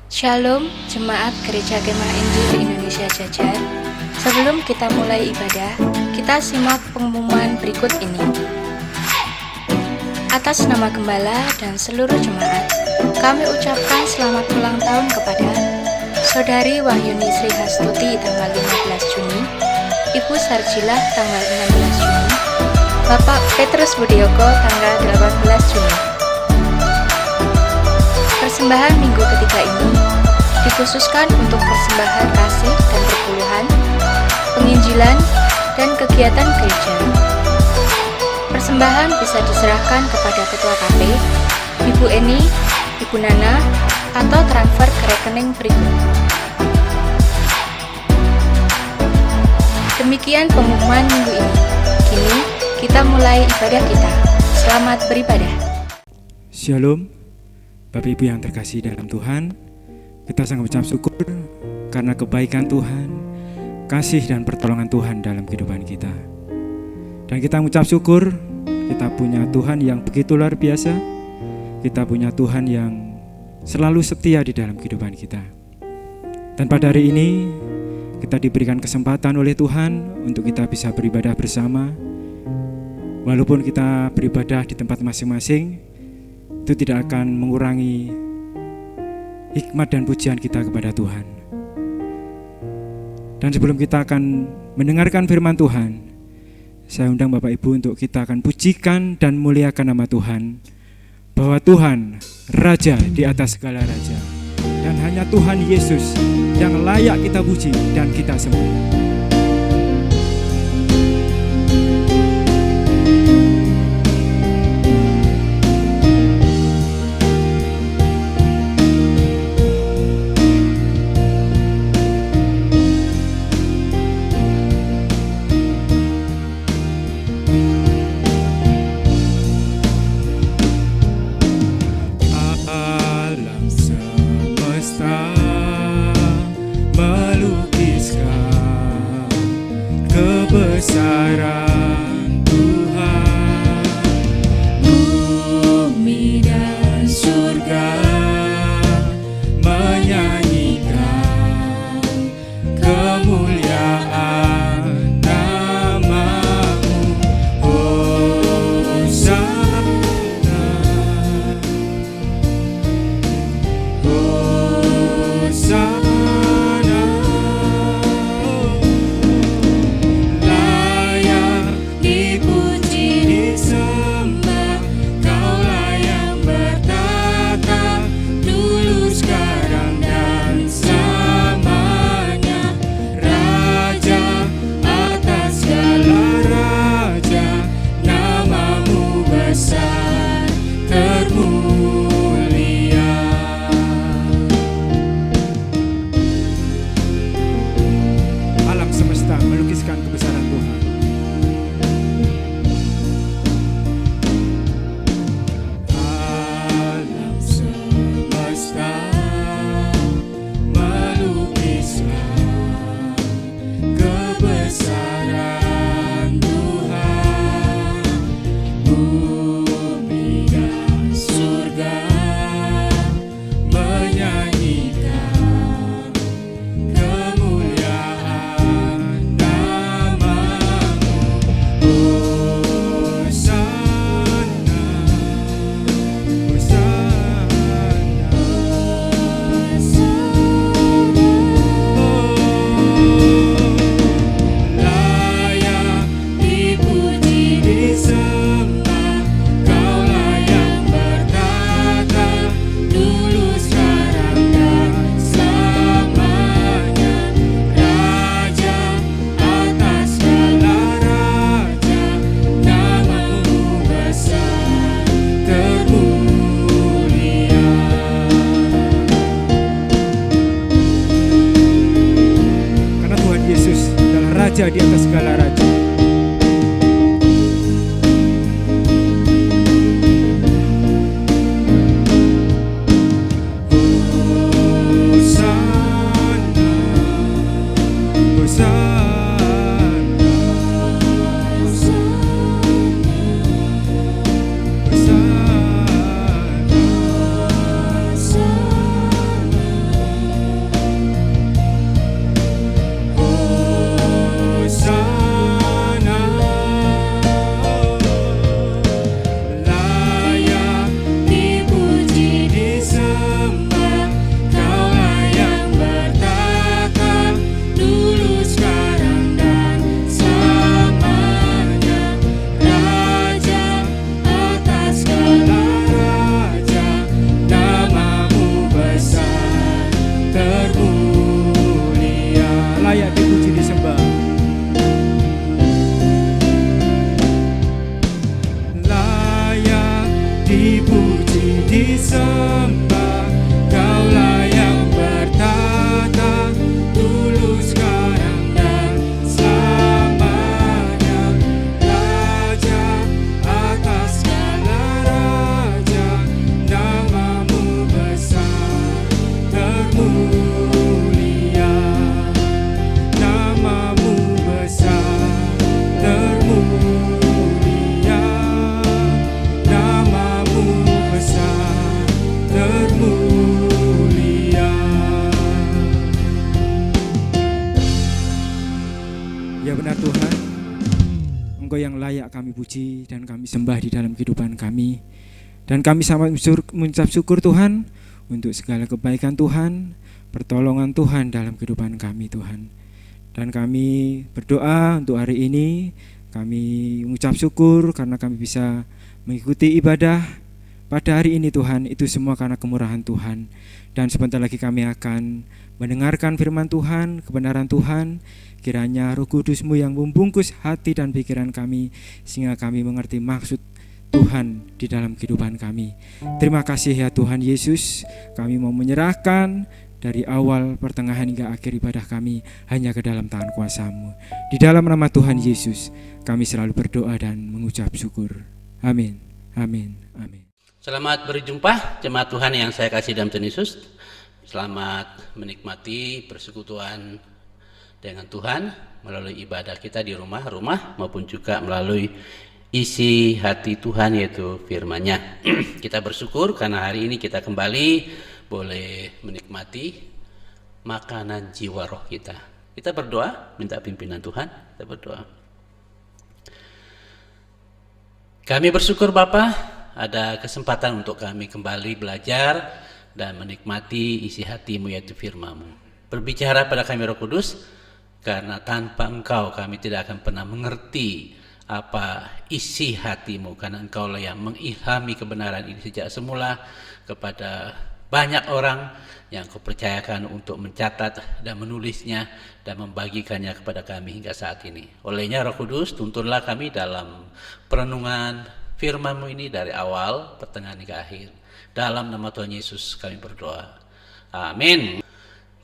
Shalom, Jemaat Gereja Kemah Injil Indonesia Jajar. Sebelum kita mulai ibadah, kita simak pengumuman berikut ini. Atas nama Gembala dan seluruh jemaat, kami ucapkan selamat ulang tahun kepada Saudari Wahyuni Sri Hastuti tanggal 15 Juni, Ibu Sarjilah tanggal 16 Juni, Bapak Petrus Budioko tanggal 18 Juni. Persembahan minggu ketiga ini dikhususkan untuk persembahan kasih dan perpuluhan, penginjilan, dan kegiatan gereja. Persembahan bisa diserahkan kepada Ketua KP, Ibu Eni, Ibu Nana, atau transfer ke rekening berikut. Demikian pengumuman minggu ini. Kini kita mulai ibadah kita. Selamat beribadah. Shalom, Bapak Ibu yang terkasih dalam Tuhan, kita sangat mengucap syukur karena kebaikan Tuhan, kasih dan pertolongan Tuhan dalam kehidupan kita. Dan kita mengucap syukur, kita punya Tuhan yang begitu luar biasa, kita punya Tuhan yang selalu setia di dalam kehidupan kita. Dan pada hari ini, kita diberikan kesempatan oleh Tuhan untuk kita bisa beribadah bersama. Walaupun kita beribadah di tempat masing-masing, itu tidak akan mengurangi hikmat dan pujian kita kepada Tuhan. Dan sebelum kita akan mendengarkan firman Tuhan, saya undang Bapak Ibu untuk kita akan pujikan dan muliakan nama Tuhan, bahwa Tuhan Raja di atas segala raja, dan hanya Tuhan Yesus yang layak kita puji dan kita sembah. Kebesaran Tuhan, bumi dan surga menyanyikan kemuliaan nama-Mu. Hosana, Hosana. Melukiskan kebesaran Tuhan. Alam semesta melukiskan kebesaran Tuhan, bumi dan surga menyanyikan kemuliaan Raja di atas segala raja. Hosana, Hosana, Hosana. sembah, Kaulah yang bertata, tulus sekarang dan selamanya. Raja atas segala raja, namamu besar termulia, namamu besar termulia, namamu besar termulia. Ya benar Tuhan, Engkau yang layak kami puji dan kami sembah di dalam kehidupan kami. Dan kami sama mengucap syukur Tuhan untuk segala kebaikan Tuhan, pertolongan Tuhan dalam kehidupan kami Tuhan. Dan kami berdoa untuk hari ini, kami mengucap syukur karena kami bisa mengikuti ibadah pada hari ini Tuhan. Itu semua karena kemurahan Tuhan. Dan sebentar lagi kami akan mendengarkan firman Tuhan, kebenaran Tuhan. Kiranya Roh Kudus-Mu yang membungkus hati dan pikiran kami, sehingga kami mengerti maksud Tuhan di dalam kehidupan kami. Terima kasih ya Tuhan Yesus, kami mau menyerahkan dari awal, pertengahan hingga akhir ibadah kami hanya ke dalam tangan kuasa-Mu. Di dalam nama Tuhan Yesus, kami selalu berdoa dan mengucap syukur. Amin, amin, amin. Selamat berjumpa jemaat Tuhan yang saya kasih dalam Tuhan Yesus. Selamat menikmati persekutuan dengan Tuhan melalui ibadah kita di rumah-rumah maupun juga melalui isi hati Tuhan yaitu firman-Nya. Kita bersyukur karena hari ini kita kembali boleh menikmati makanan jiwa roh kita. Kita berdoa, minta pimpinan Tuhan, kita berdoa. Kami bersyukur Bapa, ada kesempatan untuk kami kembali belajar dan menikmati isi hati-Mu yaitu firman-Mu. Berbicara pada kami Roh Kudus, karena tanpa Engkau kami tidak akan pernah mengerti apa isi hati-Mu, karena Engkaulah yang mengilhami kebenaran ini sejak semula kepada banyak orang yang Kau percayakan untuk mencatat dan menulisnya dan membagikannya kepada kami hingga saat ini. Olehnya Roh Kudus, tuntunlah kami dalam perenungan firman-Mu ini dari awal, pertengahan hingga akhir. Dalam nama Tuhan Yesus kami berdoa. Amin.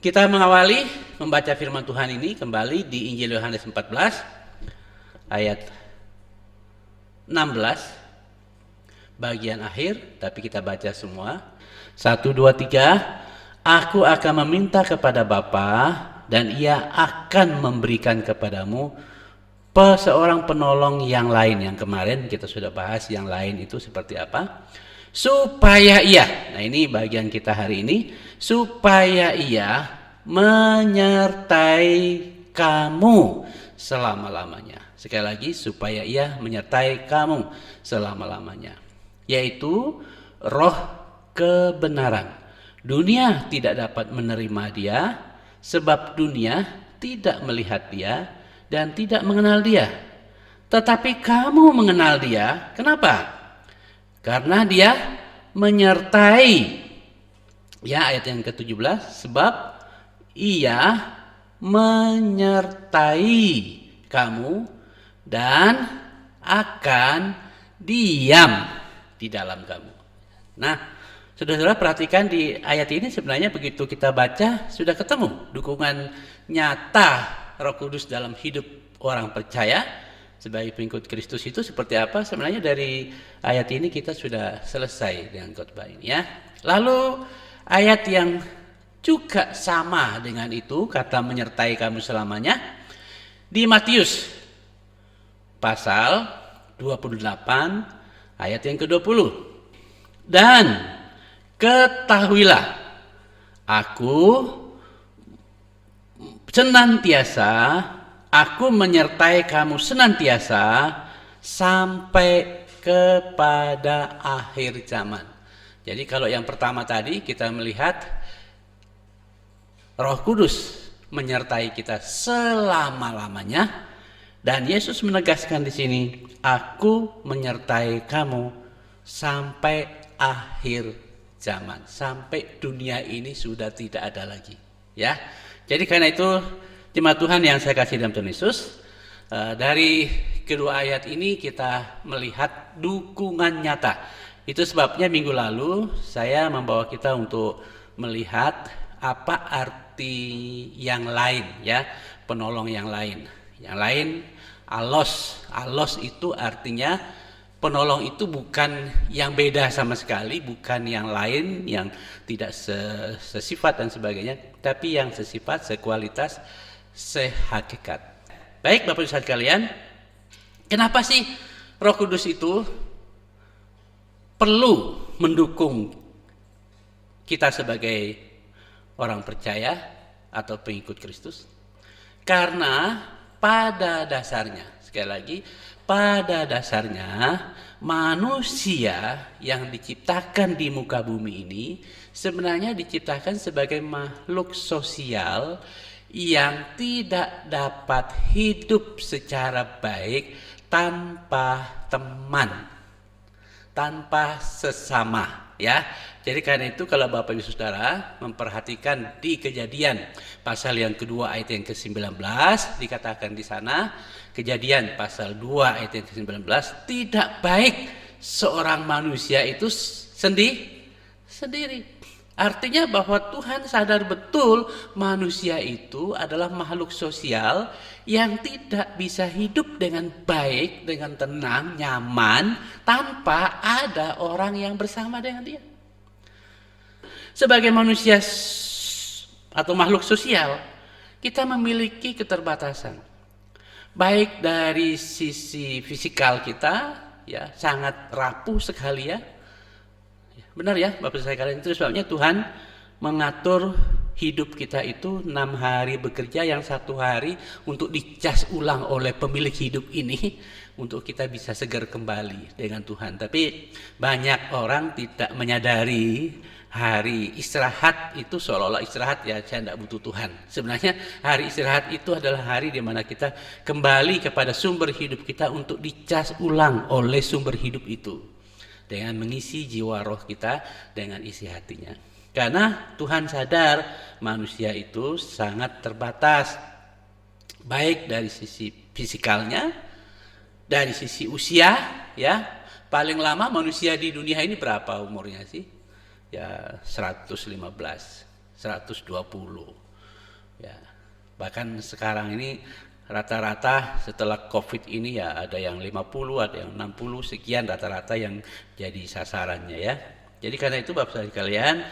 Kita mengawali membaca firman Tuhan ini kembali di Injil Yohanes 14 ayat 16 bagian akhir, tapi kita baca semua. 1, 2, 3. Aku akan meminta kepada Bapa dan Ia akan memberikan kepadamu seorang penolong yang lain. Yang kemarin kita sudah bahas yang lain itu seperti apa. Supaya Ia, nah ini bagian kita hari ini, supaya Ia menyertai kamu selama-lamanya. Sekali lagi, supaya Ia menyertai kamu selama-lamanya, yaitu roh kebenaran. Dunia tidak dapat menerima Dia, sebab dunia tidak melihat Dia dan tidak mengenal Dia. Tetapi kamu mengenal Dia. Kenapa? Karena Dia menyertai. Ya, ayat yang ke-17, sebab Ia menyertai kamu dan akan diam di dalam kamu. Nah, saudara-saudara perhatikan di ayat ini sebenarnya begitu kita baca sudah ketemu dukungan nyata Roh Kudus dalam hidup orang percaya sebagai pengikut Kristus itu seperti apa. Sebenarnya dari ayat ini kita sudah selesai dengan khotbah ini ya. Lalu ayat yang juga sama dengan itu, kata menyertai kamu selamanya, di Matius pasal 28 ayat yang ke-20. Dan ketahuilah, aku menyertai kamu senantiasa sampai kepada akhir zaman. Jadi kalau yang pertama tadi kita melihat Roh Kudus menyertai kita selama-lamanya, dan Yesus menegaskan di sini, aku menyertai kamu sampai akhir zaman, sampai dunia ini sudah tidak ada lagi. Ya, jadi karena itu jemaat Tuhan yang saya kasih dalam Tuhan Yesus, dari kedua ayat ini kita melihat dukungan nyata Itu sebabnya minggu lalu saya membawa kita untuk melihat apa arti yang lain ya, penolong yang lain. Yang lain alos. Alos itu artinya penolong itu bukan yang beda sama sekali, bukan yang lain, yang tidak sesifat dan sebagainya, tapi yang sesifat, sekualitas, sehakikat. Baik Bapak Ibu sekalian, kenapa sih Roh Kudus itu perlu mendukung kita sebagai orang percaya atau pengikut Kristus? Karena pada dasarnya, sekali lagi, pada dasarnya manusia yang diciptakan di muka bumi ini sebenarnya diciptakan sebagai makhluk sosial yang tidak dapat hidup secara baik tanpa teman, tanpa sesama, ya. Jadi karena itu kalau Bapak Ibu Saudara memperhatikan di Kejadian pasal yang kedua ayat yang ke-19, dikatakan di sana, Kejadian pasal 2 ayat yang ke-19, tidak baik seorang manusia itu sendiri. Artinya bahwa Tuhan sadar betul manusia itu adalah makhluk sosial yang tidak bisa hidup dengan baik, dengan tenang, nyaman, tanpa ada orang yang bersama dengan dia. Sebagai manusia atau makhluk sosial, kita memiliki keterbatasan. Baik dari sisi fisikal kita, ya sangat rapuh sekali ya. Benar ya Bapak sekalian, itu sebabnya Tuhan mengatur hidup kita itu 6 hari bekerja, yang 1 hari untuk dicas ulang oleh pemilik hidup ini untuk kita bisa segar kembali dengan Tuhan. Tapi banyak orang tidak menyadari hari istirahat itu seolah-olah istirahat ya saya tidak butuh Tuhan. Sebenarnya hari istirahat itu adalah hari di mana kita kembali kepada sumber hidup kita untuk dicas ulang oleh sumber hidup itu, dengan mengisi jiwa roh kita dengan isi hatinya. Karena Tuhan sadar manusia itu sangat terbatas, baik dari sisi fisikalnya, dari sisi usia, ya. Paling lama manusia di dunia ini berapa umurnya sih? Ya 115, 120. Ya. Bahkan sekarang ini rata-rata setelah COVID ini ya ada yang 50, ada yang 60, sekian rata-rata yang jadi sasarannya ya. Jadi karena itu Bapak sekalian,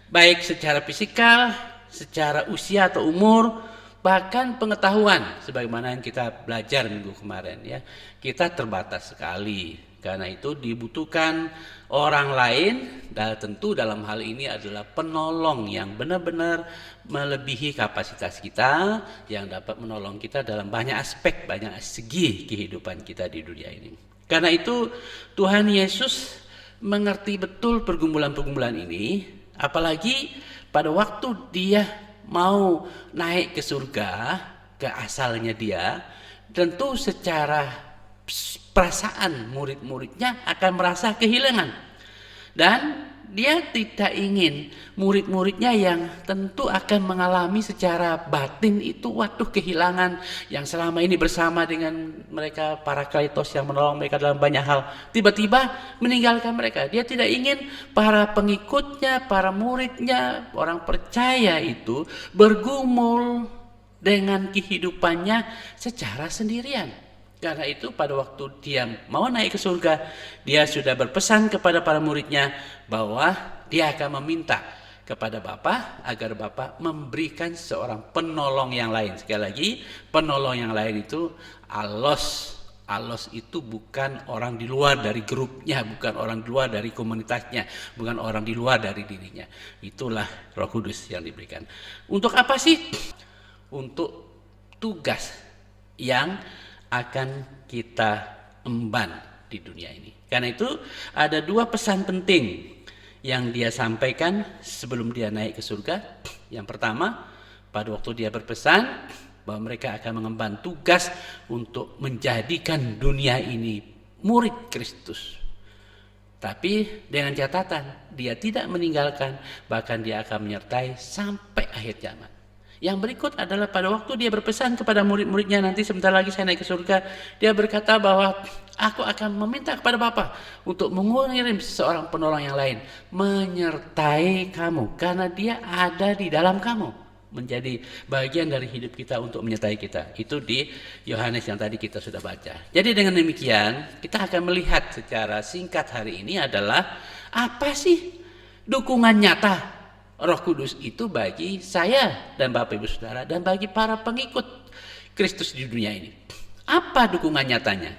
baik secara fisikal, secara usia atau umur, bahkan pengetahuan, sebagaimana yang kita belajar minggu kemarin ya, kita terbatas sekali. Karena itu dibutuhkan orang lain, dan tentu dalam hal ini adalah penolong yang benar-benar melebihi kapasitas kita, yang dapat menolong kita dalam banyak aspek, banyak segi kehidupan kita di dunia ini. Karena itu Tuhan Yesus mengerti betul pergumulan-pergumulan ini, apalagi pada waktu dia mau naik ke surga, ke asalnya dia, tentu secara perasaan murid-muridnya akan merasa kehilangan, dan dia tidak ingin murid-muridnya yang tentu akan mengalami secara batin itu kehilangan yang selama ini bersama dengan mereka, para Parakletos yang menolong mereka dalam banyak hal, tiba-tiba meninggalkan mereka. Dia tidak ingin para pengikutnya, para muridnya, orang percaya itu bergumul dengan kehidupannya secara sendirian. Karena itu pada waktu dia mau naik ke surga, dia sudah berpesan kepada para muridnya bahwa dia akan meminta kepada Bapa agar Bapa memberikan seorang penolong yang lain. Sekali lagi, penolong yang lain itu alos. Alos itu bukan orang di luar dari grupnya, bukan orang di luar dari komunitasnya, bukan orang di luar dari dirinya. Itulah Roh Kudus yang diberikan. Untuk apa sih? Untuk tugas yang akan kita emban di dunia ini. Karena itu ada 2 pesan penting yang dia sampaikan sebelum dia naik ke surga. Yang pertama, pada waktu dia berpesan bahwa mereka akan mengemban tugas untuk menjadikan dunia ini murid Kristus. Tapi dengan catatan, dia tidak meninggalkan, bahkan dia akan menyertai sampai akhir zaman. Yang berikut adalah pada waktu dia berpesan kepada murid-muridnya, nanti sebentar lagi saya naik ke surga, dia berkata bahwa aku akan meminta kepada Bapa untuk mengirim seseorang penolong yang lain menyertai kamu, karena dia ada di dalam kamu, menjadi bagian dari hidup kita untuk menyertai kita. Itu di Yohanes yang tadi kita sudah baca. Jadi dengan demikian kita akan melihat secara singkat hari ini adalah apa sih dukungan nyata Roh Kudus itu bagi saya dan Bapak Ibu Saudara dan bagi para pengikut Kristus di dunia ini. Apa dukungan nyatanya?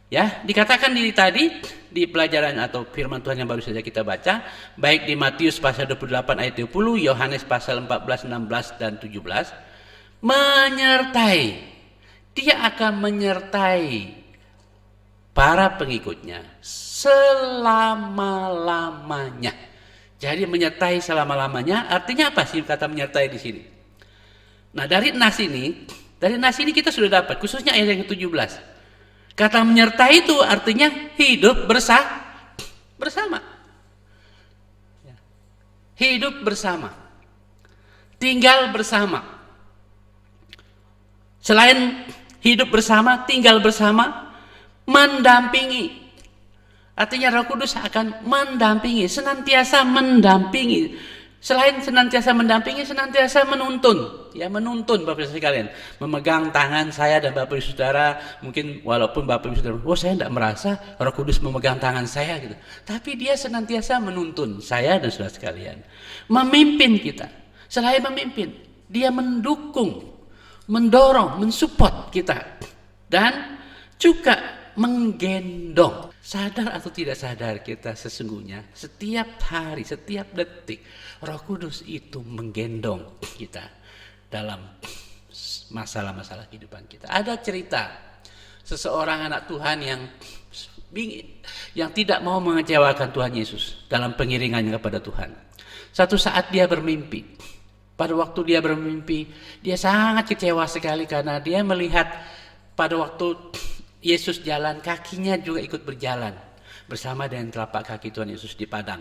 Ya, dikatakan tadi di pelajaran atau firman Tuhan yang baru saja kita baca, baik di Matius pasal 28 ayat 20, Yohanes pasal 14, 16 dan 17, menyertai. Dia akan menyertai para pengikutnya selama-lamanya. Jadi menyertai selama-lamanya artinya apa sih kata menyertai di sini? Nah, dari nas ini kita sudah dapat, khususnya ayat yang ke-17. Kata menyertai itu artinya hidup bersama. Hidup bersama. Tinggal bersama. Selain hidup bersama, tinggal bersama, mendampingi. Artinya Roh Kudus akan mendampingi, senantiasa mendampingi. Selain senantiasa mendampingi, senantiasa menuntun. Ya, menuntun Bapak Ibu sekalian. Memegang tangan saya dan Bapak Ibu Saudara. Mungkin walaupun Bapak Ibu Saudara, saya tidak merasa Roh Kudus memegang tangan saya gitu. Tapi dia senantiasa menuntun saya dan saudara sekalian. Memimpin kita. Selain memimpin, dia mendukung, mendorong, mensupport kita. Dan juga menggendong. Sadar atau tidak sadar kita sesungguhnya setiap hari, setiap detik Roh Kudus itu menggendong kita dalam masalah-masalah kehidupan kita. Ada cerita seseorang anak Tuhan yang tidak mau mengecewakan Tuhan Yesus dalam pengiringannya kepada Tuhan. Satu saat dia bermimpi. Pada waktu dia bermimpi, dia sangat kecewa sekali karena dia melihat pada waktu Yesus jalan, kakinya juga ikut berjalan bersama dengan telapak kaki Tuhan Yesus di padang.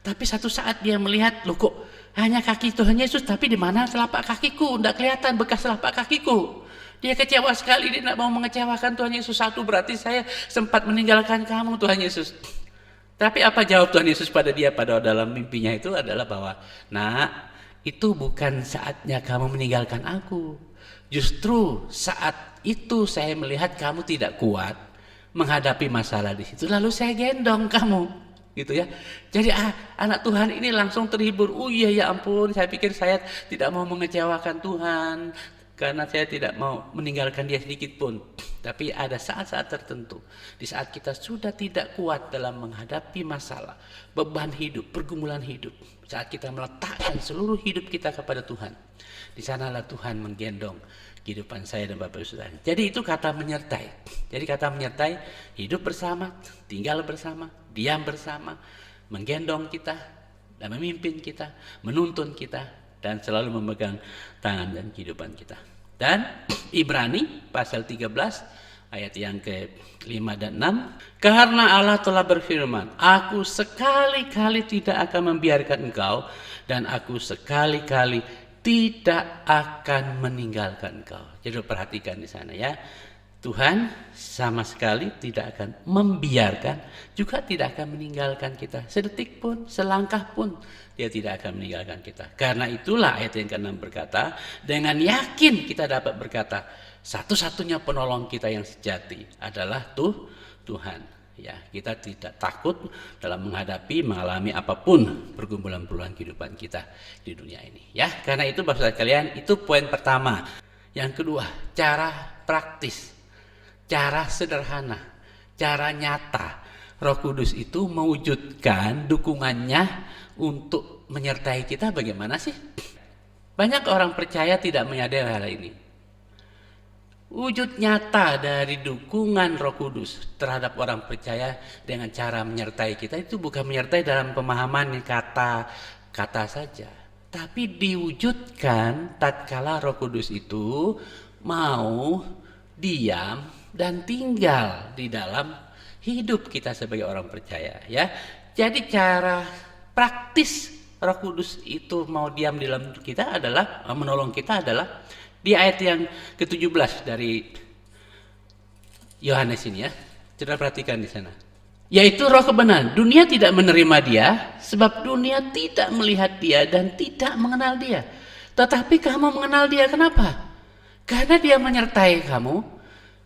Tapi satu saat dia melihat, loh kok hanya kaki Tuhan Yesus, tapi di mana telapak kakiku? Tidak kelihatan bekas telapak kakiku. Dia kecewa sekali, dia tidak mau mengecewakan Tuhan Yesus. Satu, berarti saya sempat meninggalkan kamu Tuhan Yesus. Tapi apa jawab Tuhan Yesus pada dia pada dalam mimpinya itu adalah bahwa, nak, itu bukan saatnya kamu meninggalkan aku. Justru saat itu saya melihat kamu tidak kuat menghadapi masalah di situ, lalu saya gendong kamu, gitu ya. Jadi anak Tuhan ini langsung terhibur. Oh iya, ya ampun, saya pikir saya tidak mau mengecewakan Tuhan karena saya tidak mau meninggalkan dia sedikit pun. Tapi ada saat-saat tertentu, di saat kita sudah tidak kuat dalam menghadapi masalah, beban hidup, pergumulan hidup, saat kita meletakkan seluruh hidup kita kepada Tuhan, di sanalah Tuhan menggendong kehidupan saya dan Bapak Ibu Saudara. Jadi itu kata menyertai. Jadi kata menyertai, hidup bersama, tinggal bersama, diam bersama, menggendong kita dan memimpin kita, menuntun kita, dan selalu memegang tangan dan kehidupan kita. Dan Ibrani pasal 13 ayat yang ke-5 dan 6, karena Allah telah berfirman, aku sekali-kali tidak akan membiarkan engkau, dan aku sekali-kali tidak akan meninggalkan engkau. Jadi perhatikan di sana ya. Tuhan sama sekali tidak akan membiarkan, juga tidak akan meninggalkan kita. Sedetik pun, selangkah pun, dia tidak akan meninggalkan kita. Karena itulah ayat yang ke-6 berkata, dengan yakin kita dapat berkata, satu-satunya penolong kita yang sejati adalah Tuhan. Ya, kita tidak takut dalam mengalami apapun pergumulan-pergumulan kehidupan kita di dunia ini. Ya, karena itu Bapak Saudara kalian, itu poin pertama. Yang kedua, cara praktis, cara sederhana, cara nyata. Roh Kudus itu mewujudkan dukungannya untuk menyertai kita bagaimana sih? Banyak orang percaya tidak menyadari hal ini. Wujud nyata dari dukungan Roh Kudus terhadap orang percaya dengan cara menyertai kita itu bukan menyertai dalam pemahaman kata-kata saja, tapi diwujudkan tatkala Roh Kudus itu mau diam dan tinggal di dalam hidup kita sebagai orang percaya, ya. Jadi cara praktis Roh Kudus itu mau diam di dalam kita adalah menolong kita adalah di ayat yang ke-17 dari Yohanes ini ya. Coba perhatikan di sana. Yaitu roh kebenaran. Dunia tidak menerima dia sebab dunia tidak melihat dia dan tidak mengenal dia. Tetapi kamu mengenal dia. Kenapa? Karena dia menyertai kamu.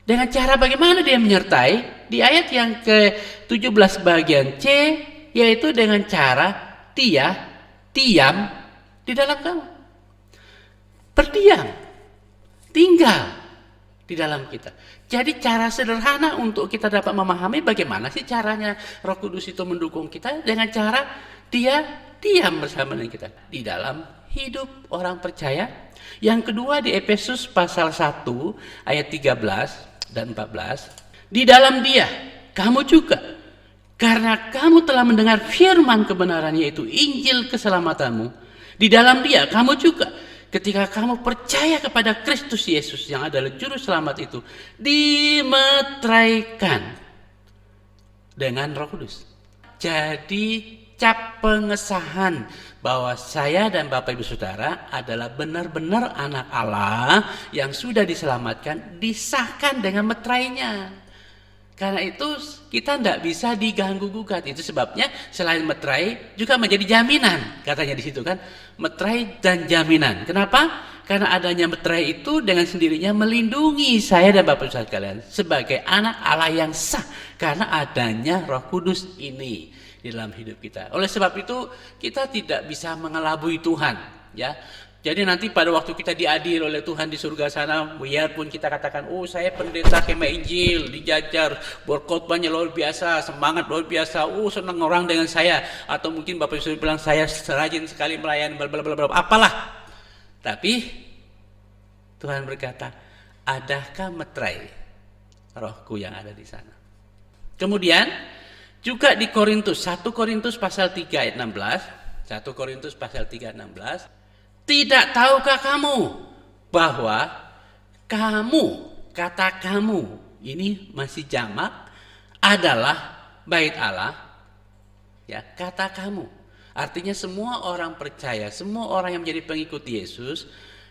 Dengan cara bagaimana dia menyertai? Di ayat yang ke-17 bagian C, yaitu dengan cara dia diam di dalam kamu. Berdiam, tinggal di dalam kita. Jadi cara sederhana untuk kita dapat memahami bagaimana sih caranya Roh Kudus itu mendukung kita dengan cara dia diam bersama dengan kita di dalam hidup orang percaya. Yang kedua di Efesus pasal 1 ayat 13 dan 14. Di dalam dia kamu juga karena kamu telah mendengar firman kebenaran yaitu Injil keselamatanmu. Di dalam dia kamu juga ketika kamu percaya kepada Kristus Yesus yang adalah juru selamat itu dimeteraikan dengan Roh Kudus. Jadi cap pengesahan bahwa saya dan Bapak Ibu Saudara adalah benar-benar anak Allah yang sudah diselamatkan, disahkan dengan meterainya. Karena itu kita tidak bisa diganggu gugat. Itu sebabnya selain meterai juga menjadi jaminan. Katanya di situ kan, meterai dan jaminan. Kenapa? Karena adanya meterai itu dengan sendirinya melindungi saya dan Bapak Ibu kalian sebagai anak Allah yang sah karena adanya Roh Kudus ini di dalam hidup kita. Oleh sebab itu kita tidak bisa mengelabui Tuhan, ya. Jadi nanti pada waktu kita diadil oleh Tuhan di surga sana, biarpun kita katakan, oh saya pendeta kemah Injil, dijajar, berkhotbahnya luar biasa, semangat luar biasa, oh senang orang dengan saya. Atau mungkin Bapak Ibu bilang, saya rajin sekali melayani, blablabla, apalah. Tapi Tuhan berkata, adakah meterai rohku yang ada di sana? Kemudian juga di Korintus, 1 Korintus pasal 3 ayat 16, 1 Korintus pasal 3 ayat 16, tidak tahukah kamu bahwa kamu, kata kamu ini masih jamak adalah bait Allah? Ya, kata kamu. Artinya semua orang percaya, semua orang yang menjadi pengikut Yesus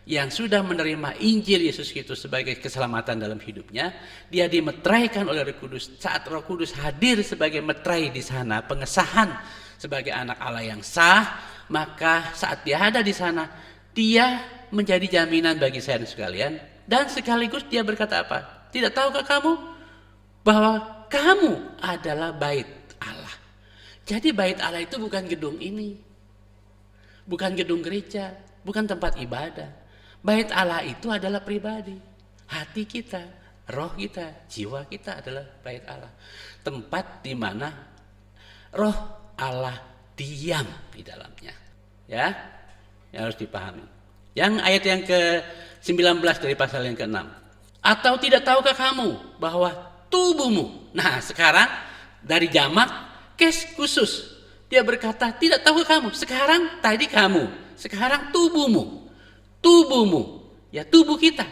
yang sudah menerima Injil Yesus Kristus sebagai keselamatan dalam hidupnya, dia dimeteraikan oleh Roh Kudus. Saat Roh Kudus hadir sebagai meterai di sana, pengesahan sebagai anak Allah yang sah, maka saat dia ada di sana, dia menjadi jaminan bagi saya dan sekalian. Dan sekaligus dia berkata apa? Tidak tahukah kamu bahwa kamu adalah bait Allah? Jadi bait Allah itu bukan gedung ini, bukan gedung gereja, bukan tempat ibadah. Bait Allah itu adalah pribadi, hati kita, roh kita, jiwa kita adalah bait Allah. Tempat di mana roh Allah diam di dalamnya. Ya, yang harus dipahami. Yang ayat yang ke-19 dari pasal yang ke-6. Atau tidak tahukah kamu bahwa tubuhmu. Nah, sekarang dari jamak kes khusus. Dia berkata, tidak tahukah kamu. Sekarang tadi kamu, sekarang tubuhmu. Tubuhmu, ya tubuh kita.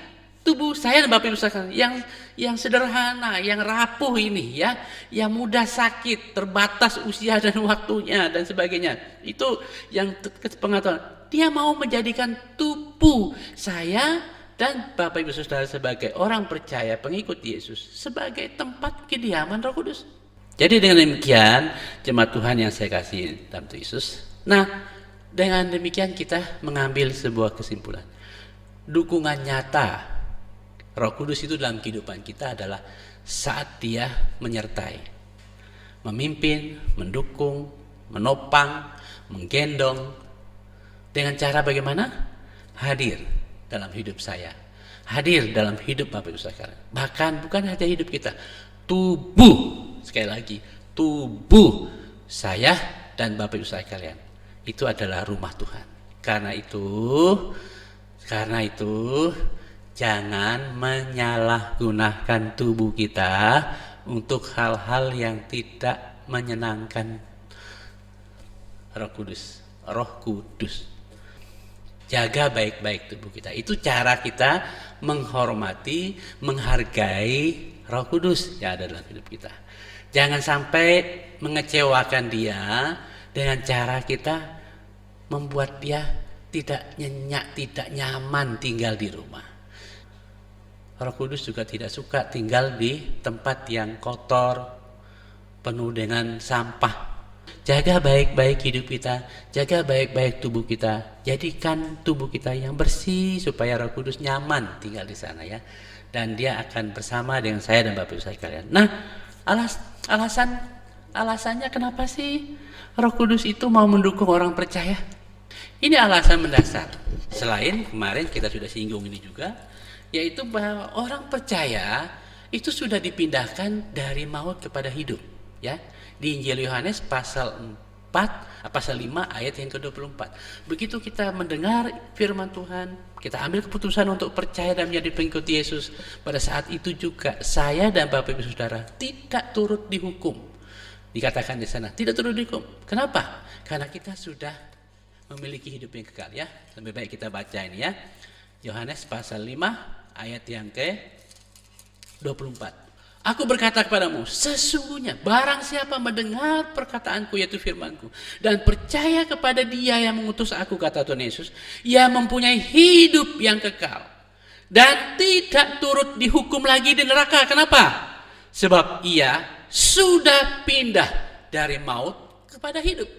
Tubuh saya dan Bapak Ibu sekalian yang sederhana, yang rapuh ini ya, yang mudah sakit, terbatas usia dan waktunya dan sebagainya. Itu yang pengetahuan. Dia mau menjadikan tubuh saya dan Bapak Ibu Saudara sebagai orang percaya pengikut Yesus sebagai tempat kediaman Roh Kudus. Jadi dengan demikian jemaat Tuhan yang saya kasih dalam Yesus. Nah, dengan demikian kita mengambil sebuah kesimpulan. Dukungan nyata Roh Kudus itu dalam kehidupan kita adalah saat dia menyertai, memimpin, mendukung, menopang, menggendong. Dengan cara bagaimana? Hadir dalam hidup saya, hadir dalam hidup Bapak Ibu sekalian. Bahkan bukan hanya hidup kita, tubuh, sekali lagi, tubuh saya dan Bapak Ibu sekalian itu adalah rumah Tuhan. Karena itu jangan menyalahgunakan tubuh kita untuk hal-hal yang tidak menyenangkan Roh Kudus. Jaga baik-baik tubuh kita. Itu cara kita menghormati, menghargai Roh Kudus yang ada dalam hidup kita. Jangan sampai mengecewakan dia dengan cara kita membuat dia tidak nyenyak, tidak nyaman tinggal di rumah. Roh Kudus juga tidak suka tinggal di tempat yang kotor, penuh dengan sampah. Jaga baik-baik hidup kita, jaga baik-baik tubuh kita, jadikan tubuh kita yang bersih supaya Roh Kudus nyaman tinggal di sana ya. Dan dia akan bersama dengan saya dan Bapak Ibu sekalian. Nah, alasannya kenapa sih Roh Kudus itu mau mendukung orang percaya? Ini alasan mendasar. Selain kemarin kita sudah singgung ini juga, yaitu bahwa orang percaya itu sudah dipindahkan dari maut kepada hidup ya. Di Injil Yohanes pasal 5 ayat yang ke-24. Begitu kita mendengar firman Tuhan, kita ambil keputusan untuk percaya dan menjadi pengikut Yesus, pada saat itu juga saya dan Bapak Ibu Saudara tidak turut dihukum. Dikatakan di sana tidak turut dihukum. Kenapa? Karena kita sudah memiliki hidup yang kekal ya. Lebih baik kita baca ini ya. Yohanes pasal 5 ayat yang ke-24. Aku berkata kepadamu, sesungguhnya barang siapa mendengar perkataanku yaitu firmanku dan percaya kepada dia yang mengutus aku, kata Tuhan Yesus, ia mempunyai hidup yang kekal dan tidak turut dihukum lagi di neraka. Kenapa? Sebab ia sudah pindah dari maut kepada hidup.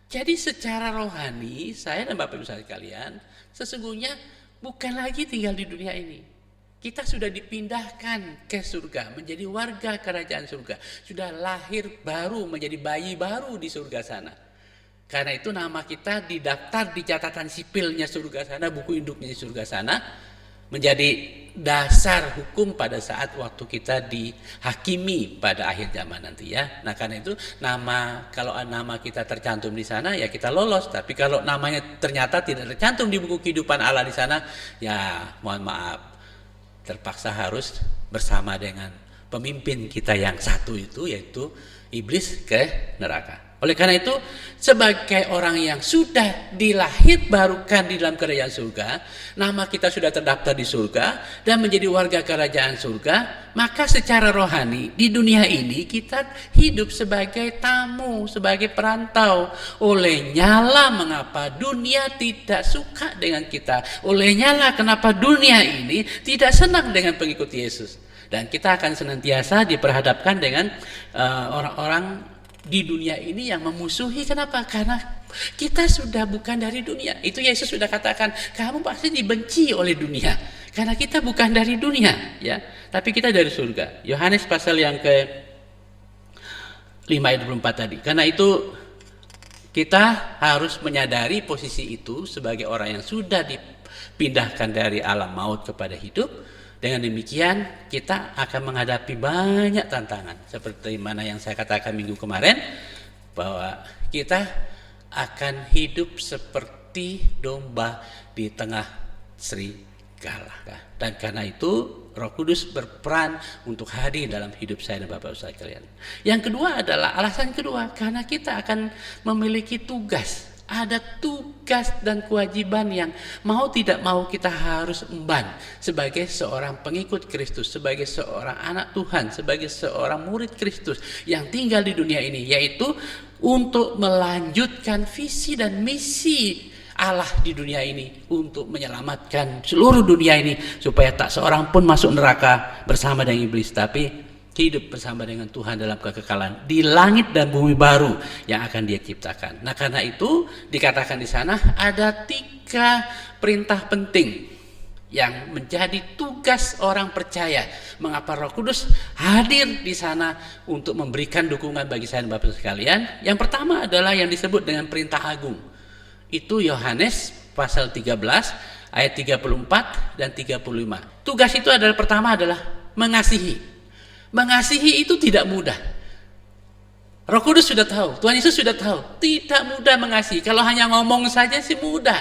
Jadi secara rohani saya dan Bapak Ibu sekalian sesungguhnya bukan lagi tinggal di dunia ini. Kita sudah dipindahkan ke surga, menjadi warga kerajaan surga. Sudah lahir baru, menjadi bayi baru di surga sana. Karena itu nama kita didaftar di catatan sipilnya surga sana, buku induknya di surga sana, menjadi dasar hukum pada saat waktu kita dihakimi pada akhir zaman nanti ya. Nah karena itu kalau nama kita tercantum di sana ya kita lolos. Tapi kalau namanya ternyata tidak tercantum di buku kehidupan Allah di sana, ya mohon maaf, terpaksa harus bersama dengan pemimpin kita yang satu itu, yaitu iblis, ke neraka. Oleh karena itu, sebagai orang yang sudah dilahir barukan di dalam kerajaan surga, nama kita sudah terdaftar di surga dan menjadi warga kerajaan surga, maka secara rohani di dunia ini kita hidup sebagai tamu, sebagai perantau. Olehnya lah mengapa dunia tidak suka dengan kita. Olehnya lah kenapa dunia ini tidak senang dengan pengikut Yesus. Dan kita akan senantiasa diperhadapkan dengan orang-orang di dunia ini yang memusuhi. Kenapa? Karena kita sudah bukan dari dunia. Itu Yesus sudah katakan, kamu pasti dibenci oleh dunia karena kita bukan dari dunia ya, tapi kita dari surga. Yohanes pasal yang ke-5 ayat 24 tadi. Karena itu kita harus menyadari posisi itu sebagai orang yang sudah dipindahkan dari alam maut kepada hidup. Dengan demikian kita akan menghadapi banyak tantangan seperti mana yang saya katakan minggu kemarin, bahwa kita akan hidup seperti domba di tengah serigala. Dan karena itu Roh Kudus berperan untuk hadir dalam hidup saya dan Bapak Ibu sekalian. Yang kedua adalah alasan kedua, karena kita akan memiliki tugas. Ada tugas dan kewajiban yang mau tidak mau kita harus emban sebagai seorang pengikut Kristus, sebagai seorang anak Tuhan, sebagai seorang murid Kristus yang tinggal di dunia ini, yaitu untuk melanjutkan visi dan misi Allah di dunia ini untuk menyelamatkan seluruh dunia ini supaya tak seorang pun masuk neraka bersama dengan iblis, tapi hidup bersama dengan Tuhan dalam kekekalan di langit dan bumi baru yang akan Dia ciptakan. Nah, karena itu dikatakan di sana ada 3 perintah penting yang menjadi tugas orang percaya. Mengapa Roh Kudus hadir di sana untuk memberikan dukungan bagi saya dan Bapak sekalian? Yang pertama adalah yang disebut dengan perintah agung. Itu Yohanes pasal 13 ayat 34 dan 35. Tugas itu pertama adalah mengasihi. Mengasihi itu tidak mudah. Roh Kudus sudah tahu, Tuhan Yesus sudah tahu, tidak mudah mengasihi. Kalau hanya ngomong saja sih mudah.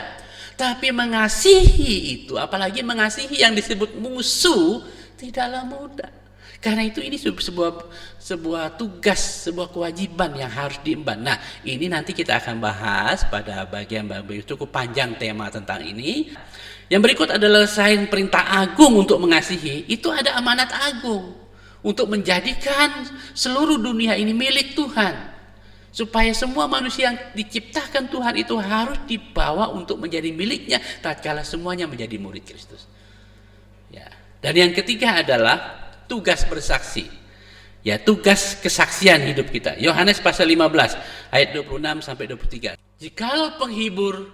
Tapi mengasihi itu, apalagi mengasihi yang disebut musuh, tidaklah mudah. Karena itu ini sebuah tugas, sebuah kewajiban yang harus diemban. Nah, ini nanti kita akan bahas pada bagian cukup panjang tema tentang ini. Yang berikut adalah selain perintah agung untuk mengasihi, itu ada amanat agung untuk menjadikan seluruh dunia ini milik Tuhan. supaya semua manusia yang diciptakan Tuhan itu harus dibawa untuk menjadi miliknya tatkala semuanya menjadi murid Kristus. Ya. Dan yang ketiga adalah tugas bersaksi. Ya, tugas kesaksian hidup kita. Yohanes pasal 15 ayat 26 sampai 23. Jikalau penghibur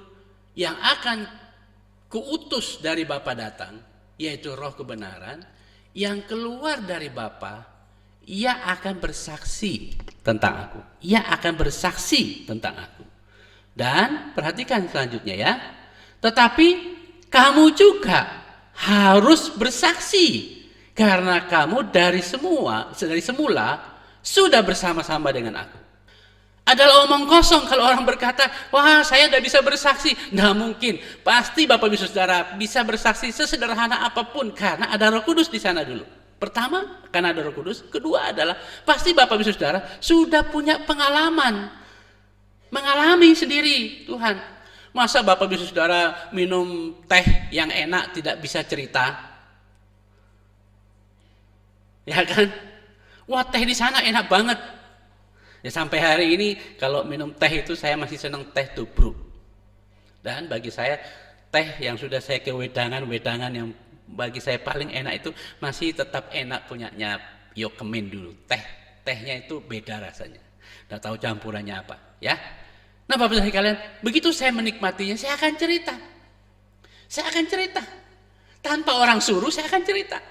yang akan kuutus dari Bapa datang, yaitu Roh kebenaran, yang keluar dari Bapa, ia akan bersaksi tentang aku. Ia akan bersaksi tentang aku. Dan perhatikan selanjutnya ya. Tetapi kamu juga harus bersaksi, karena kamu dari semula sudah bersama-sama dengan aku. Adalah omong kosong kalau orang berkata, wah saya tidak bisa bersaksi. Nggak mungkin. Pasti Bapak Ibu Saudara bisa bersaksi sesederhana apapun, karena ada Roh Kudus di sana dulu. Pertama, karena ada Roh Kudus. Kedua adalah pasti Bapak Ibu Saudara sudah punya pengalaman, mengalami sendiri Tuhan. Masa Bapak Ibu Saudara minum teh yang enak tidak bisa cerita? Ya kan? Wah, teh di sana enak banget. Ya sampai hari ini kalau minum teh itu saya masih senang teh tubruk. Dan bagi saya teh yang sudah saya kewedangan yang bagi saya paling enak itu masih tetap enak punyanya Yokemin dulu. Tehnya itu beda rasanya. Nggak tahu campurannya apa, ya. Nah, Bapak Ibu sekalian, begitu saya menikmatinya, saya akan cerita. Tanpa orang suruh saya akan cerita.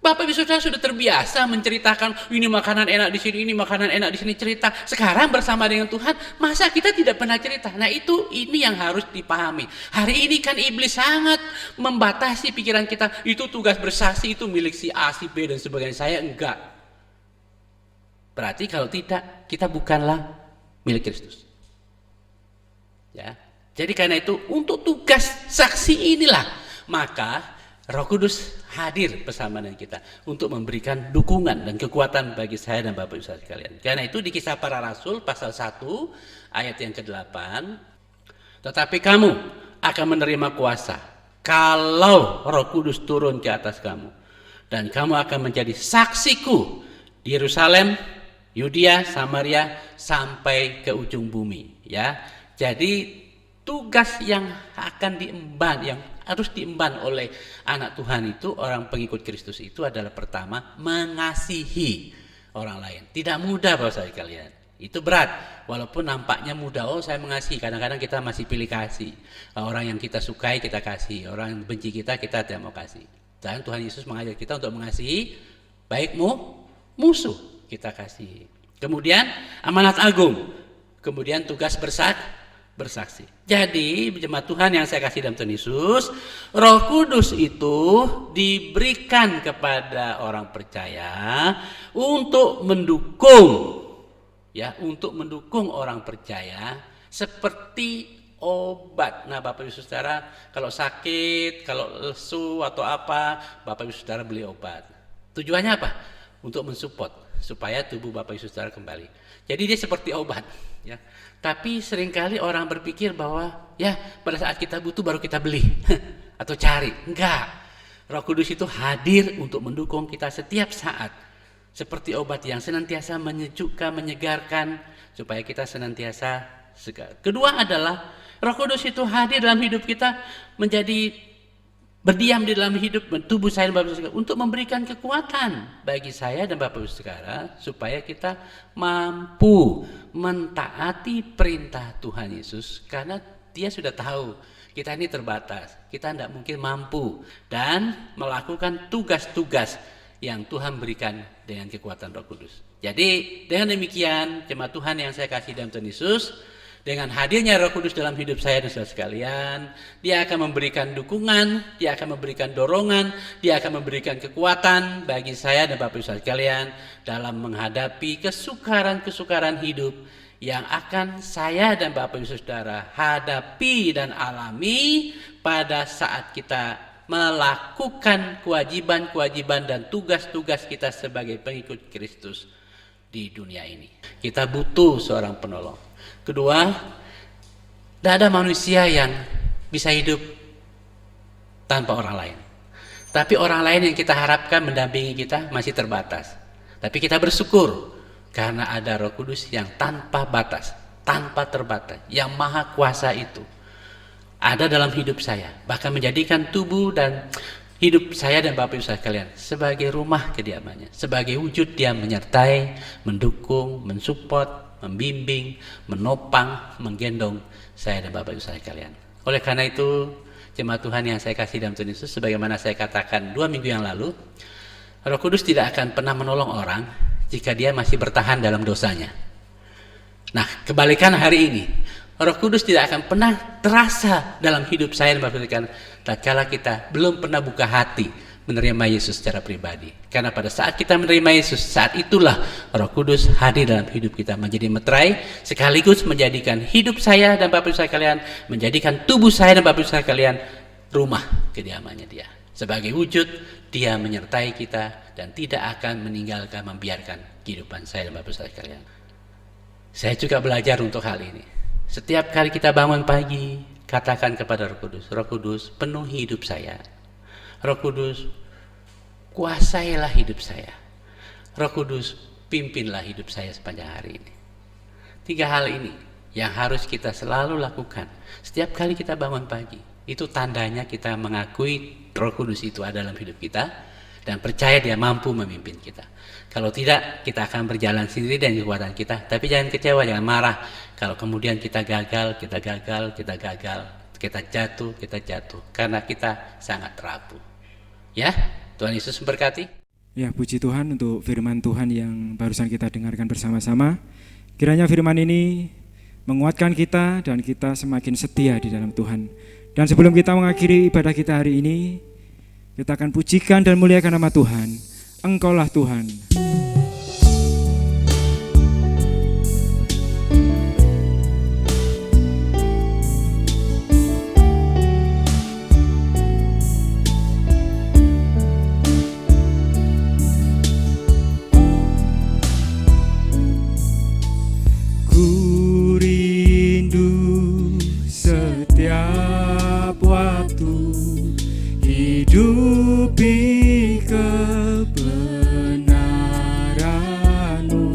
Bapak Ibu Saudara sudah terbiasa menceritakan ini makanan enak di sini, ini makanan enak di sini, cerita. Sekarang bersama dengan Tuhan, masa kita tidak pernah cerita? Nah, ini yang harus dipahami. Hari ini kan iblis sangat membatasi pikiran kita. Itu tugas bersaksi, itu milik si A, si B dan sebagainya. Saya enggak. Berarti kalau tidak, kita bukanlah milik Kristus. Ya. Jadi karena itu untuk tugas saksi inilah maka Roh Kudus hadir bersama dengan kita untuk memberikan dukungan dan kekuatan bagi saya dan Bapak Ibu sekalian. Karena itu di Kisah Para Rasul pasal 1 ayat yang ke-8, tetapi kamu akan menerima kuasa kalau Roh Kudus turun ke atas kamu, dan kamu akan menjadi saksiku di Yerusalem, Yudea, Samaria sampai ke ujung bumi. Ya, jadi tugas yang akan diemban, yang harus diemban oleh anak Tuhan itu, orang pengikut Kristus itu adalah pertama mengasihi orang lain. Tidak mudah Bapak sekalian, itu berat. Walaupun nampaknya mudah, oh saya mengasihi, kadang-kadang kita masih pilih kasih. Orang yang kita sukai kita kasih, orang yang benci kita tidak mau kasih. Dan Tuhan Yesus mengajar kita untuk mengasihi baikmu musuh kita kasih. Kemudian amanat agung, kemudian tugas bersaksi. Jadi jemaat Tuhan yang saya kasih dalam Tuhan Yesus, Roh Kudus itu diberikan kepada orang percaya untuk mendukung, ya, untuk mendukung orang percaya seperti obat. Nah, Bapak Ibu Saudara, kalau sakit, kalau lesu atau apa, Bapak Ibu Saudara beli obat. Tujuannya apa? Untuk mensupport supaya tubuh Bapak Ibu Saudara kembali. Jadi dia seperti obat, ya. Tapi seringkali orang berpikir bahwa ya pada saat kita butuh baru kita beli atau cari. Enggak. Roh Kudus itu hadir untuk mendukung kita setiap saat. Seperti obat yang senantiasa menyejukkan, menyegarkan supaya kita senantiasa segar. Kedua adalah Roh Kudus itu hadir dalam hidup kita, menjadi berdiam di dalam hidup tubuh saya dan Bapak Ibu sekalian untuk memberikan kekuatan bagi saya dan Bapak Ibu sekalian supaya kita mampu mentaati perintah Tuhan Yesus, karena dia sudah tahu kita ini terbatas, kita tidak mungkin mampu dan melakukan tugas-tugas yang Tuhan berikan dengan kekuatan Roh Kudus. Jadi dengan demikian jemaat Tuhan yang saya kasih dalam Tuhan Yesus, dengan hadirnya Roh Kudus dalam hidup saya dan saudara sekalian, dia akan memberikan dukungan, dia akan memberikan dorongan, dia akan memberikan kekuatan bagi saya dan Bapak Ibu sekalian dalam menghadapi kesukaran-kesukaran hidup yang akan saya dan Bapak Ibu Saudara hadapi dan alami pada saat kita melakukan kewajiban-kewajiban dan tugas-tugas kita sebagai pengikut Kristus di dunia ini. Kita butuh seorang penolong. Kedua, tidak ada manusia yang bisa hidup tanpa orang lain. Tapi orang lain yang kita harapkan mendampingi kita masih terbatas. Tapi kita bersyukur Karena ada Roh Kudus yang tanpa batas, tanpa terbatas, yang maha kuasa itu ada dalam hidup saya, bahkan menjadikan tubuh dan hidup saya dan Bapak Ibu sekalian sebagai rumah kediamannya, sebagai wujud Dia menyertai, mendukung, mensupport, membimbing, menopang, menggendong saya dan Bapak Ibu sekalian. Oleh karena itu, jemaat Tuhan yang saya kasih dalam Tuhan Yesus, sebagaimana saya katakan 2 minggu yang lalu, Roh Kudus tidak akan pernah menolong orang jika dia masih bertahan dalam dosanya. Nah, kebalikan hari ini, Roh Kudus tidak akan pernah terasa dalam hidup saya dan Bapak Ibu sekalian tatkala kita belum pernah buka hati menerima Yesus secara pribadi. Karena pada saat kita menerima Yesus, saat itulah Roh Kudus hadir dalam hidup kita, menjadi meterai, sekaligus menjadikan hidup saya dan Bapak Ibu sekalian, menjadikan tubuh saya dan Bapak Ibu sekalian rumah kediamannya Dia. Sebagai wujud Dia menyertai kita dan tidak akan meninggalkan, membiarkan kehidupan saya dan Bapak Ibu sekalian. Saya juga belajar untuk hal ini. Setiap kali kita bangun pagi, katakan kepada Roh Kudus, penuhi hidup saya. Roh Kudus, kuasailah hidup saya. Roh Kudus, pimpinlah hidup saya sepanjang hari ini. 3 hal ini yang harus kita selalu lakukan setiap kali kita bangun pagi. Itu tandanya kita mengakui Roh Kudus itu ada dalam hidup kita dan percaya Dia mampu memimpin kita. Kalau tidak, kita akan berjalan sendiri dan kekuatan kita. Tapi jangan kecewa, jangan marah. Kalau kemudian kita gagal, kita jatuh. Karena kita sangat rapuh. Ya, Tuhan Yesus memberkati. Ya, puji Tuhan untuk firman Tuhan yang barusan kita dengarkan bersama-sama. Kiranya firman ini menguatkan kita dan kita semakin setia di dalam Tuhan. Dan sebelum kita mengakhiri ibadah kita hari ini, kita akan pujikan dan muliakan nama Tuhan. Engkaulah Tuhan. Ku rindu setiap waktu hidupi kebenaran-Mu,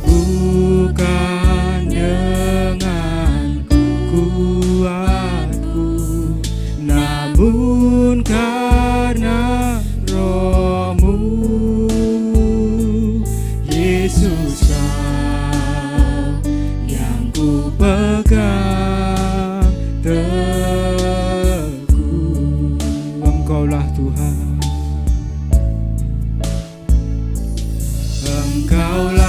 bukan dengan kuatku, namun karena Roh-Mu. Yesus, Kau yang ku pegang teguh. Engkaulah Tuhan. Engkaulah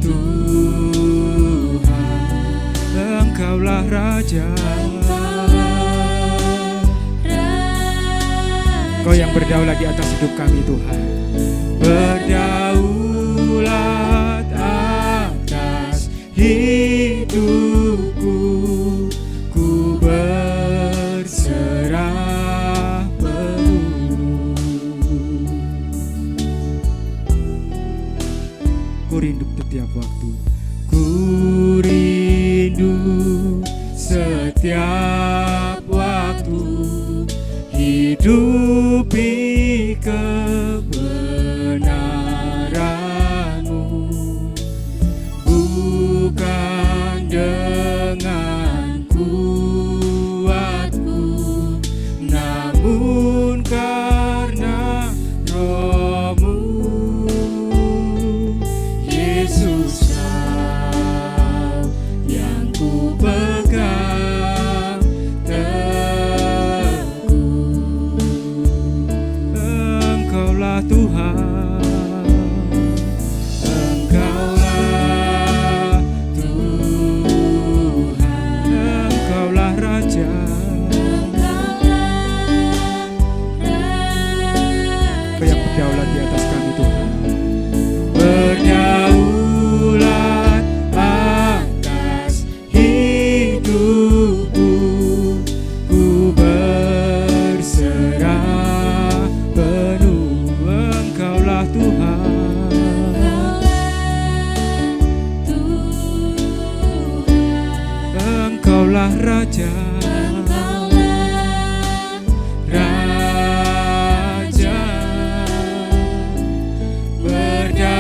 Tuhan, Engkaulah Raja. Kau yang berdaulat di atas hidup kami Tuhan. berdaulat atas hidupku, ku berserah penuh. Ku rindu setiap waktu. Ku rindu setiap waktu hidupi kebenaran-Mu, bukan dengan kuatku, namun karena Roh-Mu. Yesus, Kau yang ku pegang teguh. Engkaulah Tuhan. Engkaulah Tuhan, Engkaulah Raja. Kau yang berdaulat di atas kami Tuhan. berdaulat atas hidupku, ku berserah penuh. Engkaulah Tuhan. Engkaulah Raja. Raja, berdaulat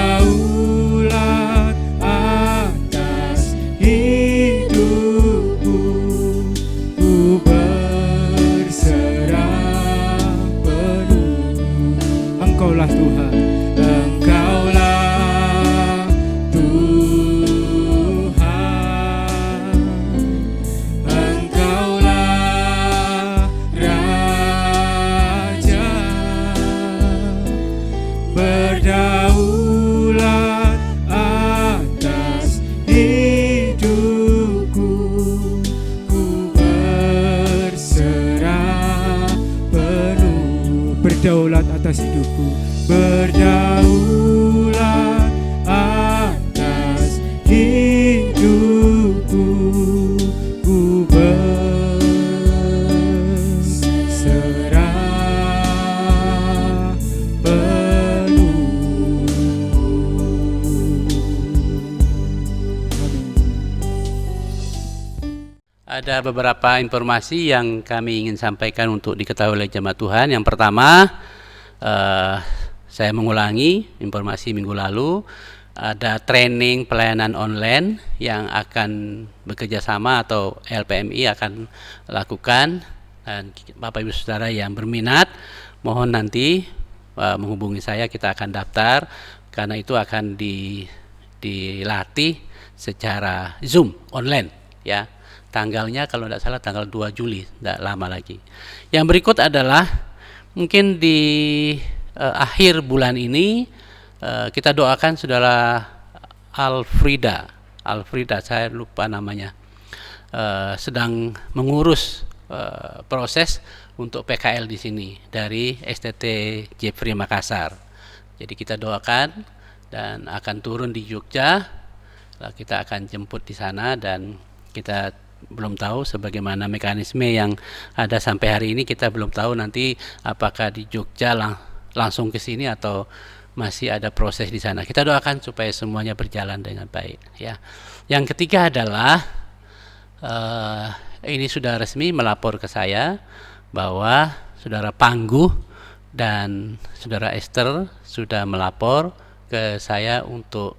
berdaulat atas hidupku, berdaulat atas hidupku, ku berserah penuh. Ada beberapa informasi yang kami ingin sampaikan untuk diketahui oleh jemaat Tuhan. Yang pertama, saya mengulangi informasi minggu lalu, ada training pelayanan online yang akan bekerja sama atau LPMI akan lakukan. Dan Bapak Ibu Saudara yang berminat, mohon nanti menghubungi saya, kita akan daftar, karena itu akan dilatih secara Zoom online, ya. Tanggalnya kalau tidak salah tanggal 2 Juli, tidak lama lagi. Yang berikut adalah mungkin di akhir bulan ini kita doakan saudara Alfrida, saya lupa namanya, sedang mengurus proses untuk PKL di sini dari STT Jeffrey Makassar. Jadi kita doakan dan akan turun di Jogja, kita akan jemput di sana, dan kita belum tahu sebagaimana mekanisme yang ada sampai hari ini. Kita belum tahu nanti apakah di Jogja langsung ke sini atau masih ada proses di sana. Kita doakan supaya semuanya berjalan dengan baik, ya. Yang ketiga adalah ini sudah resmi melapor ke saya bahwa saudara Pangguh dan saudara Esther sudah melapor ke saya untuk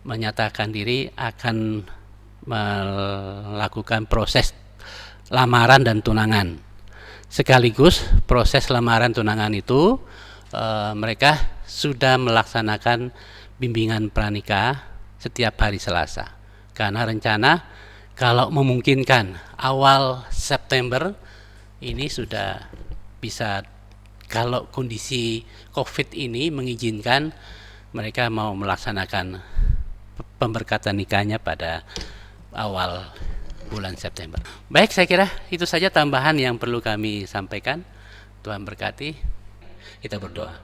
menyatakan diri akan melakukan proses lamaran dan tunangan. Sekaligus proses lamaran tunangan itu mereka sudah melaksanakan bimbingan pranikah setiap hari Selasa. Karena rencana kalau memungkinkan awal September ini sudah bisa, kalau kondisi COVID ini mengizinkan, mereka mau melaksanakan pemberkatan nikahnya pada awal bulan September. Baik, saya kira itu saja tambahan yang perlu kami sampaikan. Tuhan berkati. Kita berdoa.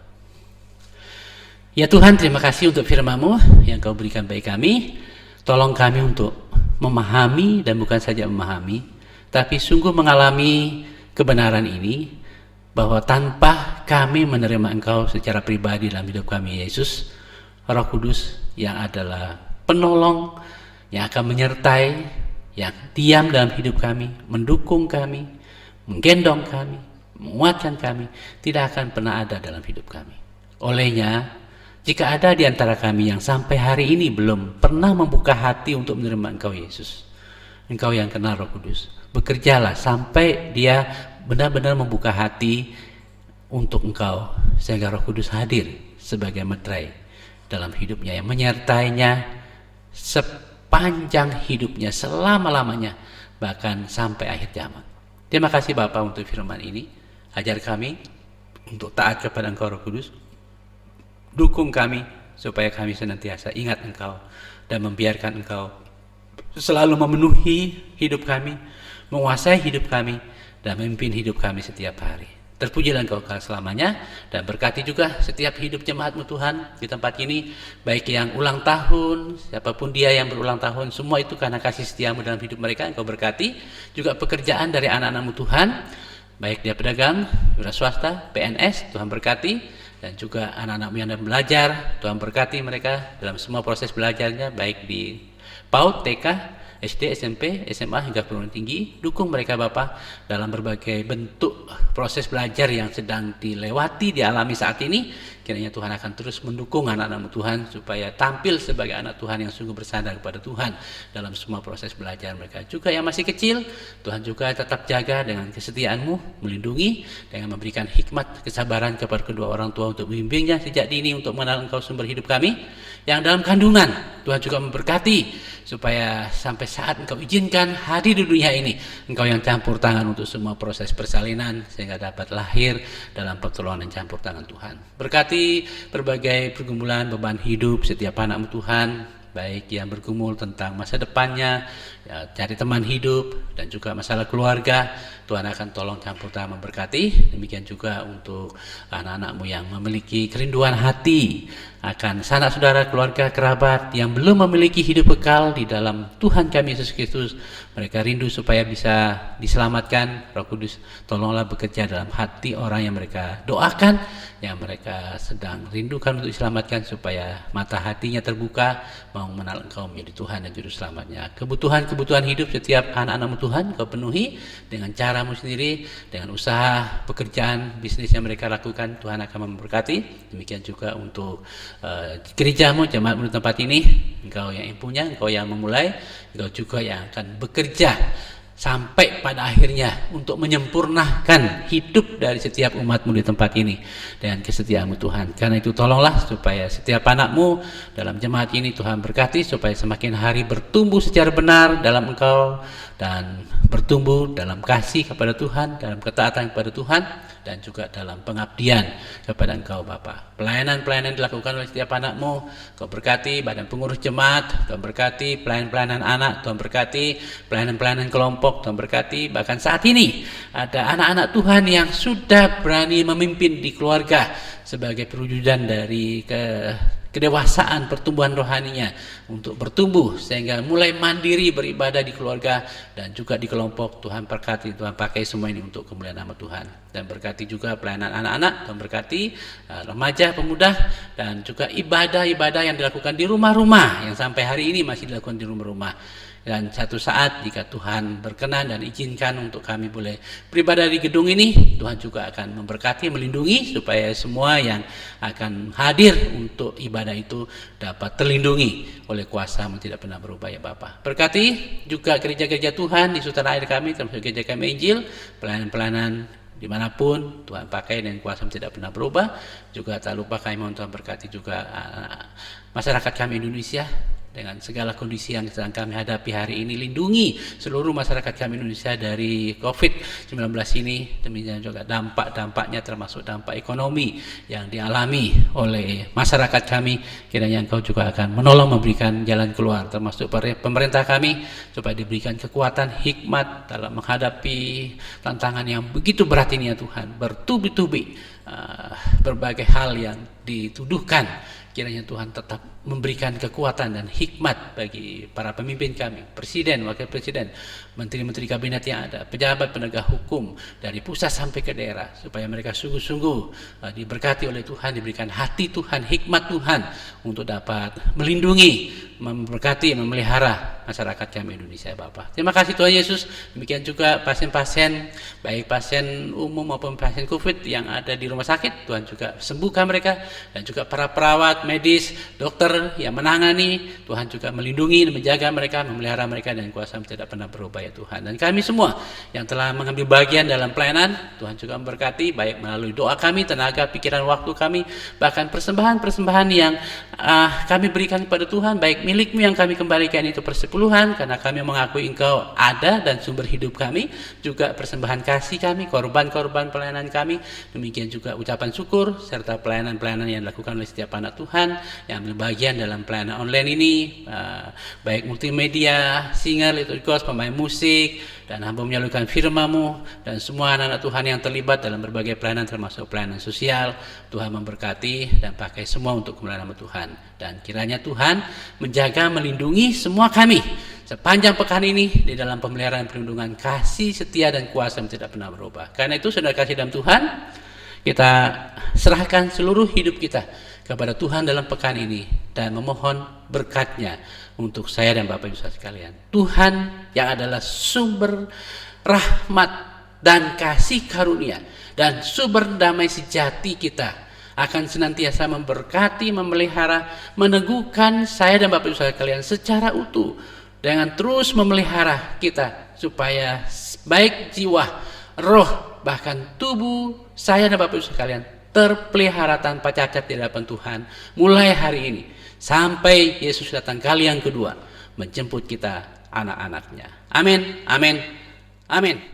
Ya Tuhan, terima kasih untuk firman-Mu yang Kau berikan bagi kami. Tolong kami untuk memahami, dan bukan saja memahami, tapi sungguh mengalami kebenaran ini, bahwa tanpa kami menerima Engkau secara pribadi dalam hidup kami, Yesus, Roh Kudus yang adalah penolong, yang akan menyertai, yang diam dalam hidup kami, mendukung kami, menggendong kami, menguatkan kami, tidak akan pernah ada dalam hidup kami. Olehnya, jika ada di antara kami yang sampai hari ini belum pernah membuka hati untuk menerima Engkau Yesus, Engkau yang kenal Roh Kudus, bekerjalah sampai dia benar-benar membuka hati untuk Engkau, sehingga Roh Kudus hadir sebagai meterai dalam hidupnya, yang menyertainya sepanjang hidupnya, selama-lamanya, bahkan sampai akhir zaman. Terima kasih Bapa untuk firman ini. Ajar kami untuk taat kepada Engkau Roh Kudus. Dukung kami supaya kami senantiasa ingat Engkau dan membiarkan Engkau selalu memenuhi hidup kami, menguasai hidup kami, dan memimpin hidup kami setiap hari. Terpujilah Engkau selamanya, dan berkati juga setiap hidup jemaat-Mu Tuhan di tempat ini, baik yang ulang tahun, siapapun dia yang berulang tahun, semua itu karena kasih setia-Mu dalam hidup mereka. Engkau berkati juga pekerjaan dari anak-anak-Mu Tuhan, baik dia pedagang, wira swasta, PNS, Tuhan berkati, dan juga anak-anak-Mu yang belajar, Tuhan berkati mereka dalam semua proses belajarnya, baik di PAUD, TK, SD, SMP, SMA, hingga perguruan tinggi. Dukung mereka Bapa dalam berbagai bentuk proses belajar yang sedang dilewati, dialami saat ini. Kiranya Tuhan akan terus mendukung anak-anak Tuhan supaya tampil sebagai anak Tuhan yang sungguh bersandar kepada Tuhan dalam semua proses belajar mereka. Juga yang masih kecil, Tuhan juga tetap jaga dengan kesetiaan-Mu, melindungi dengan memberikan hikmat, kesabaran kepada kedua orang tua untuk membimbingnya sejak dini untuk mengenal Engkau sumber hidup kami. Yang dalam kandungan, Tuhan juga memberkati supaya sampai saat Engkau izinkan hadir di dunia ini, Engkau yang campur tangan untuk semua proses persalinan sehingga dapat lahir dalam pertolongan dan campur tangan Tuhan. Berkati berbagai pergumulan, beban hidup setiap anak-Mu Tuhan, baik yang bergumul tentang masa depannya, ya, cari teman hidup, dan juga masalah keluarga. Tuhan akan tolong campur tangan memberkati. Demikian juga untuk anak-anakmu yang memiliki kerinduan hati akan sanak saudara, keluarga, kerabat yang belum memiliki hidup kekal di dalam Tuhan kami Yesus Kristus. Mereka rindu supaya bisa diselamatkan. Roh Kudus, tolonglah bekerja dalam hati orang yang mereka doakan, yang mereka sedang rindukan untuk diselamatkan, supaya mata hatinya terbuka, mau mengenal Engkau menjadi Tuhan dan Juru Selamatnya. Kebutuhan-kebutuhan hidup setiap anak-anak-Mu Tuhan Kau penuhi dengan caramu sendiri, dengan usaha, pekerjaan, bisnis yang mereka lakukan. Tuhan akan memberkati. Demikian juga untuk gerejamu, jemaatmu di tempat ini. Engkau yang punya, Engkau yang memulai, Engkau juga yang akan bekerja sampai pada akhirnya untuk menyempurnakan hidup dari setiap umatmu di tempat ini dengan kesetiaanmu Tuhan. Karena itu tolonglah supaya setiap anakmu dalam jemaat ini Tuhan berkati, supaya semakin hari bertumbuh secara benar dalam Engkau, dan bertumbuh dalam kasih kepada Tuhan, dalam ketaatan kepada Tuhan, dan juga dalam pengabdian kepada Engkau Bapa. Pelayanan-pelayanan dilakukan oleh setiap anakmu, Kau berkati badan pengurus jemaat, Tuhan berkati pelayanan-pelayanan anak, Tuhan berkati pelayanan-pelayanan kelompok, Tuhan berkati. Bahkan saat ini ada anak-anak Tuhan yang sudah berani memimpin di keluarga sebagai perwujudan dari kedewasaan pertumbuhan rohaninya, untuk bertumbuh sehingga mulai mandiri beribadah di keluarga dan juga di kelompok. Tuhan berkati, Tuhan pakai semua ini untuk kemuliaan nama Tuhan. Dan berkati juga pelayanan anak-anak, Tuhan berkati remaja, pemuda, dan juga ibadah-ibadah yang dilakukan di rumah-rumah, yang sampai hari ini masih dilakukan di rumah-rumah. Dan satu saat jika Tuhan berkenan dan izinkan untuk kami boleh beribadah di gedung ini, Tuhan juga akan memberkati, melindungi, supaya semua yang akan hadir untuk ibadah itu dapat terlindungi oleh kuasa-Mu tidak pernah berubah ya Bapa. Berkati juga gereja-gereja Tuhan di tanah air kami, termasuk gereja kami Injil, pelayanan-pelayanan dimanapun Tuhan pakai dan kuasa-Mu tidak pernah berubah. Juga tak lupa kami mohon Tuhan berkati juga masyarakat kami Indonesia dengan segala kondisi yang sedang kami hadapi hari ini. Lindungi seluruh masyarakat kami Indonesia dari COVID-19 ini, demikian juga dampak-dampaknya, termasuk dampak ekonomi yang dialami oleh masyarakat kami. Kiranya Engkau juga akan menolong, memberikan jalan keluar, termasuk pemerintah kami, supaya diberikan kekuatan, hikmat dalam menghadapi tantangan yang begitu berat ini ya Tuhan. Bertubi-tubi berbagai hal yang dituduhkan, kiranya Tuhan tetap memberikan kekuatan dan hikmat bagi para pemimpin kami, presiden, wakil presiden, menteri-menteri kabinet yang ada, pejabat penegak hukum dari pusat sampai ke daerah, supaya mereka sungguh-sungguh diberkati oleh Tuhan, diberikan hati Tuhan, hikmat Tuhan untuk dapat melindungi, memberkati, memelihara masyarakat kami Indonesia Bapak. Terima kasih Tuhan Yesus. Demikian juga pasien-pasien, baik pasien umum maupun pasien COVID yang ada di rumah sakit, Tuhan juga sembuhkan mereka, dan juga para perawat, medis, dokter yang menangani, Tuhan juga melindungi dan menjaga mereka, memelihara mereka, dan kuasa-Mu tidak pernah berubah ya Tuhan. Dan kami semua yang telah mengambil bagian dalam pelayanan, Tuhan juga memberkati, baik melalui doa kami, tenaga, pikiran, waktu kami, bahkan persembahan-persembahan yang kami berikan kepada Tuhan, baik milik-Mu yang kami kembalikan itu persepuluhan, karena kami mengakui Engkau ada dan sumber hidup kami, juga persembahan kasih kami, korban-korban pelayanan kami, demikian juga ucapan syukur, serta pelayanan-pelayanan yang dilakukan oleh setiap anak Tuhan yang ambil bagian dalam pelayanan online ini, baik multimedia, singer, liturgos, pemain musik, dan hamba menyalurkan firman-Mu, dan semua anak-anak Tuhan yang terlibat dalam berbagai pelayanan, termasuk pelayanan sosial. Tuhan memberkati dan pakai semua untuk kemuliaan nama Tuhan. Dan kiranya Tuhan menjaga, melindungi semua kami sepanjang pekan ini di dalam pemeliharaan, perlindungan, kasih, setia, dan kuasa yang tidak pernah berubah. Karena itu saudara kasih dalam Tuhan, kita serahkan seluruh hidup kita kepada Tuhan dalam pekan ini, dan memohon berkat-Nya untuk saya dan Bapak Ibu sekalian. Tuhan yang adalah sumber rahmat dan kasih karunia dan sumber damai sejati kita, akan senantiasa memberkati, memelihara, meneguhkan saya dan Bapak Ibu sekalian secara utuh, dengan terus memelihara kita supaya baik jiwa, roh, bahkan tubuh saya dan Bapak Ibu sekalian terpelihara tanpa cacat di hadapan Tuhan mulai hari ini sampai Yesus datang kali yang kedua menjemput kita, anak-anaknya. Amin, amin, amin.